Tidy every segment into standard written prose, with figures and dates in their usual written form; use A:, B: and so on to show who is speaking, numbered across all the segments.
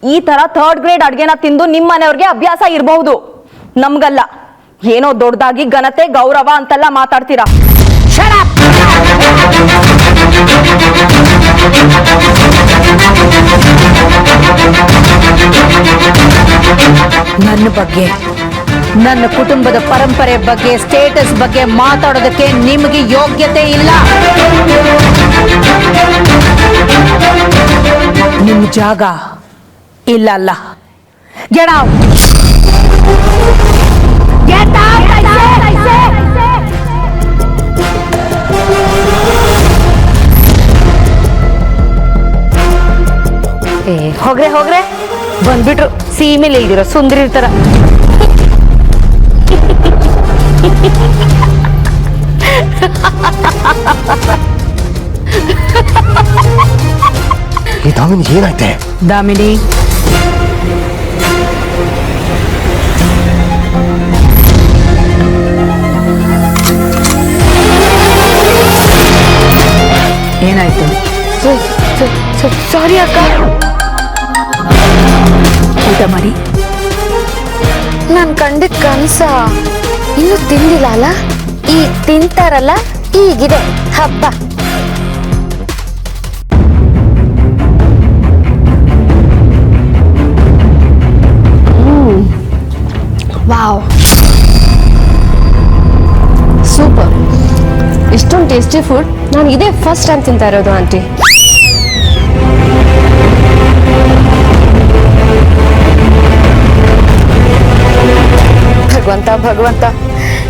A: ಈ ತರ 3rd grade ಅಡ್ಗೆನ ತಿಂದು ನಿಮ್ಮ ಮನೆಯವ್ರಿಗೆ ಅಭ್ಯಾಸ ಇರಬಹುದು, ನಮ್ಗಲ್ಲ. ಏನೋ ದೊಡ್ಡದಾಗಿ ಘನತೆ ಗೌರವ ಅಂತೆಲ್ಲ ಮಾತಾಡ್ತೀರಾ.
B: ನನ್ನ ಬಗ್ಗೆ, ನನ್ನ ಕುಟುಂಬದ ಪರಂಪರೆ ಬಗ್ಗೆ, ಸ್ಟೇಟಸ್ ಬಗ್ಗೆ ಮಾತಾಡೋದಕ್ಕೆ ನಿಮಗೆ ಯೋಗ್ಯತೆ ಇಲ್ಲ. ನಿಮ್ಮ ಜಾಗ ಇಲ್ಲ ಅಲ್ಲ. Get out! Get out! I say! ಹೋಗ್ರೆ ಬಂದ್ಬಿಟ್ರು, ಸೀಮೆಲೆ ಇಲ್ದಿರೋ ಸುಂದರಿ ಇರ್ತಾರ.
C: ಈ ದಾಮಿನಿ ಏನಾಯ್ತೆ?
B: ದಾಮಿನಿ, ಏನಾಯ್ತು?
A: ಸಾರಿ ಅಕ್ಕ.
B: ಊಟ ಮಾಡಿ.
D: ನಾನ್ ಕಂಡಿದ್ ಕನ್ಸ ಇನ್ನು ತಿಂದಿಲ್ಲ ಅಲ್ಲ, ಈಗ ತಿಂತಾರಲ್ಲ, ಈಗಿದೆ ಹಬ್ಬ.
E: Wow, super. ಇಷ್ಟೊಂದು ಟೇಸ್ಟಿ ಫುಡ್ ನಾನು ಇದೇ ಫಸ್ಟ್ ಟೈಮ್ ತಿಂತಾ ಇರೋದು ಆಂಟಿ. ಭಗವಂತ,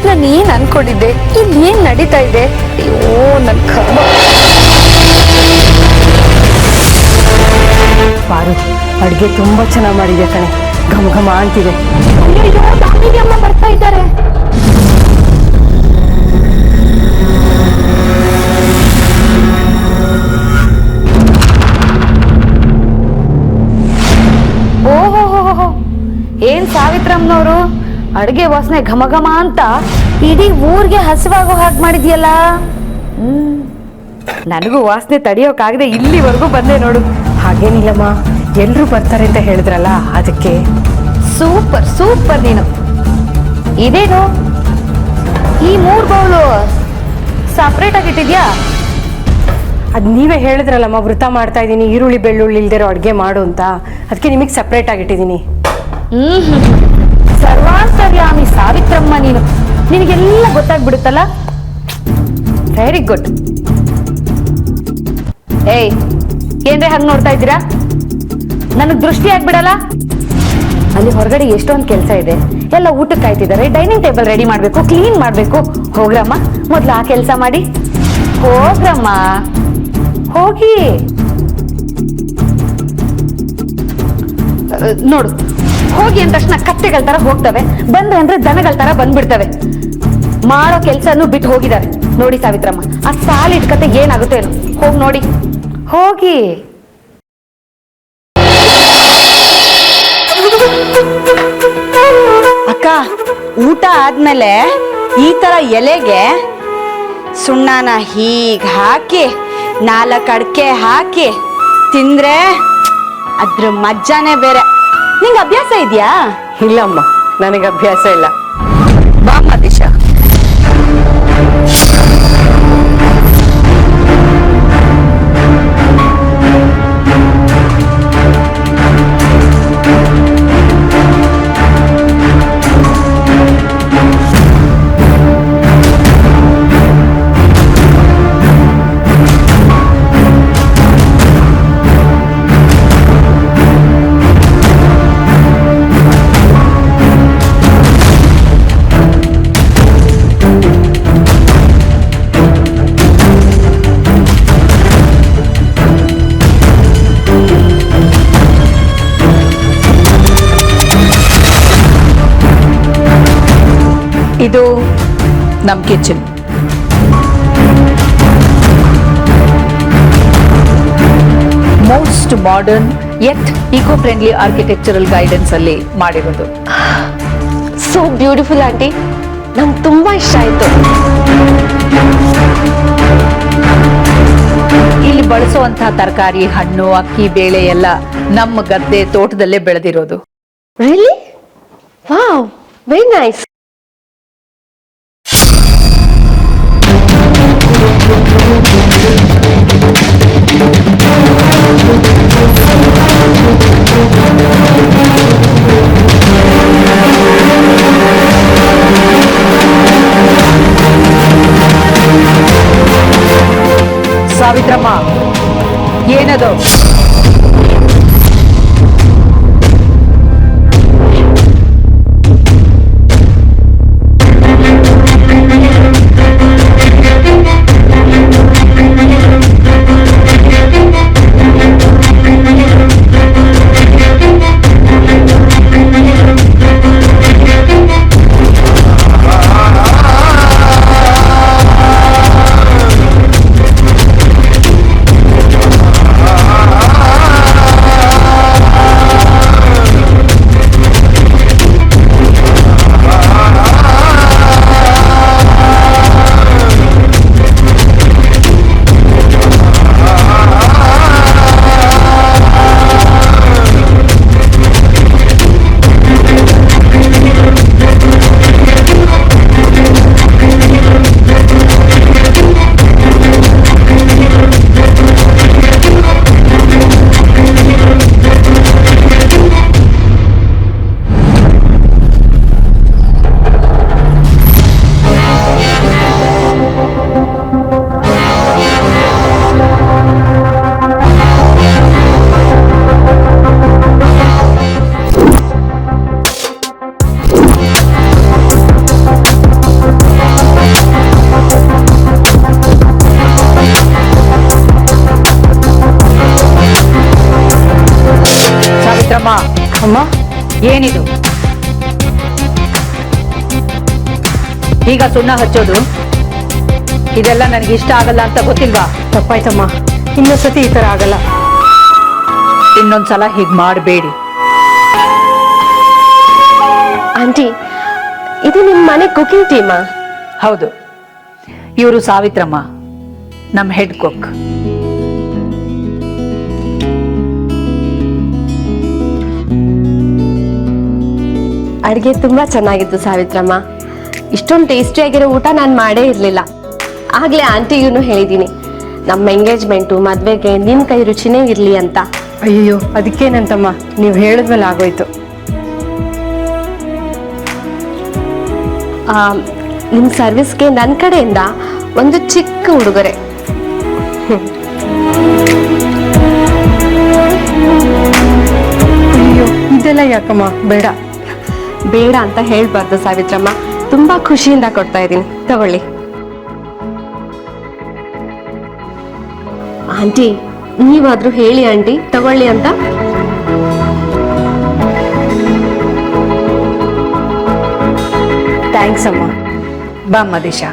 E: ನಾನು ಏನ್ ಅನ್ಕೊಂಡಿದ್ದೆ, ಇಲ್ಲಿ ಏನ್ ನಡೀತಾ ಇದೆ? ಅಯ್ಯೋ ನನ್ ಕರ್ಮ.
B: ಪಾರು, ಅಡ್ಗೆ ತುಂಬಾ ಚೆನ್ನಾಗಿ ಮಾಡಿದೆ ಕಣೆ, ಘಮ ಘಮ ಅಂತಿದೆ.
E: ಅಮ್ಮ ಬರ್ತಾ ಇದ್ದಾರೆ.
A: ಓಹೋ, ಏನ್ ಸಾವಿತ್ರಮ್ಮನವರು ಅಡ್ಗೆ ವಾಸನೆ ಘಮ ಘಮ ಅಂತ ಇಡೀ ಊರ್ಗೆ ಹಸಿವಾಗೋ ಹಾಗೆ ಮಾಡಿದ್ಯಲ್ಲ. ನನಗೂ ವಾಸನೆ ತಡಿಯೋಕಾಗದೆ ಇಲ್ಲಿವರೆಗೂ ಬಂದೆ ನೋಡು.
B: ಹಾಗೇನಿಲ್ಲಮ್ಮ, ಎಲ್ರು ಬರ್ತಾರೆ ಅಂತ ಹೇಳಿದ್ರಲ್ಲ ಅದಕ್ಕೆ.
A: ಸೂಪರ್ ನೀನು. ಇದೇನು ಈ 3 ಬೌಲು ಸಪ್ರೇಟ್ ಆಗಿ ಇಟ್ಟಿದ್ಯಾ?
B: ಅದ್ ನೀವೇ ಹೇಳಿದ್ರಲ್ಲಮ್ಮ, ವೃತ ಮಾಡ್ತಾ ಇದ್ದೀನಿ, ಈರುಳ್ಳಿ ಬೆಳ್ಳುಳ್ಳಿ ಇಲ್ದಿರೋ ಅಡ್ಗೆ ಮಾಡು ಅಂತ, ಅದಕ್ಕೆ ನಿಮಗೆ ಸಪ್ರೇಟ್ ಆಗಿಟ್ಟಿದ್ದೀನಿ.
A: ಸರ್ವಾಂತರ್ಯಾಮಿ ಸಾವಿತ್ರಮ್ಮ ನೀನು, ನಿನಗೆಲ್ಲ ಗೊತ್ತಾಗ್ಬಿಡುತ್ತಲ್ಲ. Very good. ಏಯ್, ಏನ್ರೆ ಹಂಗ್ ನೋಡ್ತಾ ಇದ್ದೀರಾ? ನನಗ್ ದೃಷ್ಟಿ ಆಗ್ಬಿಡಲ್ಲ. ಅಲ್ಲಿ ಹೊರಗಡೆ ಎಷ್ಟೊಂದು ಕೆಲಸ ಇದೆ, ಎಲ್ಲ ಊಟಕ್ಕೆ ಕಾಯ್ತಿದ್ದಾರೆ, ಡೈನಿಂಗ್ ಟೇಬಲ್ ರೆಡಿ ಮಾಡ್ಬೇಕು, ಕ್ಲೀನ್ ಮಾಡ್ಬೇಕು. ಹೋಗ್ರಮ್ಮ, ಮೊದ್ಲು ಆ ಕೆಲಸ ಮಾಡಿ. ಹೋಗ್ರಮ್ಮ, ಹೋಗಿ. ನೋಡು, ಹೋಗಿ ಅಂದ ತಕ್ಷಣ ಕತ್ತೆಗಳ ತರ ಹೋಗ್ತವೆ, ಬಂದ್ರೆ ಅಂದ್ರೆ ದನಗಳ ತರ ಬಂದ್ಬಿಡ್ತವೆ. ಮಾಡೋ ಕೆಲ್ಸನೂ ಬಿಟ್ಟು ಹೋಗಿದ್ದಾರೆ ನೋಡಿ ಸಾವಿತ್ರಮ್ಮ. ಆ ಸಾಲ ಇಟ್ಕತೆ ಏನಾಗುತ್ತೆ ಏನು, ಹೋಗಿ ನೋಡಿ, ಹೋಗಿ.
F: ಅಕ್ಕ, ಊಟ ಆದ್ಮೇಲೆ ಈ ತರ ಎಲೆಗೆ ಸುಣ್ಣನ ಹೀಗ್ ಹಾಕಿ 4 ಅಡ್ಕೆ ಹಾಕಿ ತಿಂದ್ರೆ ಅದ್ರ ಮಜ್ಜಾನೇ ಬೇರೆ. ನಿಂಗೆ ಅಭ್ಯಾಸ ಇದೆಯಾ?
B: ಇಲ್ಲಮ್ಮ, ನನಗೆ ಅಭ್ಯಾಸ ಇಲ್ಲ.
F: ಬಾಮ್ಮ ದಿಶಾ.
B: ಇದು ನಮ್ಮ kitchen. Most modern yet eco friendly architectural guidance ಅಲ್ಲಿ ಮಾಡಿರೋದು.
E: ಸೋ ಬ್ಯೂಟಿಫುಲ್ ಆಂಟಿ, ನಂಗೆ ತುಂಬಾ ಇಷ್ಟ ಆಯ್ತು.
B: ಇಲ್ಲಿ ಬಳಸುವಂತಹ ತರಕಾರಿ, ಹಣ್ಣು, ಅಕ್ಕಿ, ಬೇಳೆ ಎಲ್ಲ
C: ನಮ್ಮ ಗದ್ದೆ ತೋಟದಲ್ಲೇ ಬೆಳೆದಿರೋದು.
B: Really? Wow, very nice.
C: Savitramma, ಏನದು?
B: ಅಮ್ಮ,
C: ಏನಿದು? ಈಗ ಸುಣ್ಣ ಹಚ್ಚೋದು ಇದೆಲ್ಲ ನನಗೆ ಇಷ್ಟ ಆಗಲ್ಲ ಅಂತ ಗೊತ್ತಿಲ್ವಾ?
B: ತಪ್ಪಾಯ್ತಮ್ಮ. ಇನ್ನೊಂದ್ಸತಿ ಈ ತರ ಆಗಲ್ಲ.
C: ಇನ್ನೊಂದ್ಸಲ ಹೀಗ್ ಮಾಡಬೇಡಿ.
B: ಆಂಟಿ, ಇದು ನಿಮ್ಮ ಮನೆ ಕುಕಿಂಗ್ ಟೀಮಾ?
C: ಹೌದು, ಇವರು ಸಾವಿತ್ರಮ್ಮ, ನಮ್ಮ ಹೆಡ್ ಕುಕ್.
B: ಅಡುಗೆ ತುಂಬಾ ಚೆನ್ನಾಗಿತ್ತು ಸಾವಿತ್ರಮ್ಮ. ಇಷ್ಟೊಂದು ಟೇಸ್ಟಿಯಾಗಿರೋ ಊಟ ನಾನು ಮಾಡೇ ಇರಲಿಲ್ಲ. ಆಗ್ಲೇ ಆಂಟಿಗೂ ಹೇಳಿದ್ದೀನಿ, ನಮ್ಮ ಎಂಗೇಜ್ಮೆಂಟು ಮದ್ವೆಗೆ ನಿಮ್ ಕೈ ರುಚಿನೇ ಇರ್ಲಿ ಅಂತ. ಅಯ್ಯೋ, ಅದಕ್ಕೇನಂತಮ್ಮ, ನೀವು ಹೇಳಿದ್ಮೇಲೆ ಆಗೋಯ್ತು. ನಿಮ್ ಸರ್ವಿಸ್ಗೆ ನನ್ನ ಕಡೆಯಿಂದ ಒಂದು ಚಿಕ್ಕ ಉಡುಗೊರೆ. ಅಯ್ಯೋ, ಇದೆಲ್ಲ ಯಾಕಮ್ಮ? ಬೇಡ ಬೇಡ ಅಂತ ಹೇಳ್ಬಾರ್ದು ಸಾವಿತ್ರಮ್ಮ. ತುಂಬಾ ಖುಷಿಯಿಂದ ಕೊಡ್ತಾ ಇದ್ದೀನಿ, ತಗೊಳ್ಳಿ. ಆಂಟಿ, ನೀವಾದ್ರೂ ಹೇಳಿ ಆಂಟಿ, ತಗೊಳ್ಳಿ ಅಂತ.
C: ಥ್ಯಾಂಕ್ಸ್ ಅಮ್ಮ. ಬಾ ಮದೀಶಾ.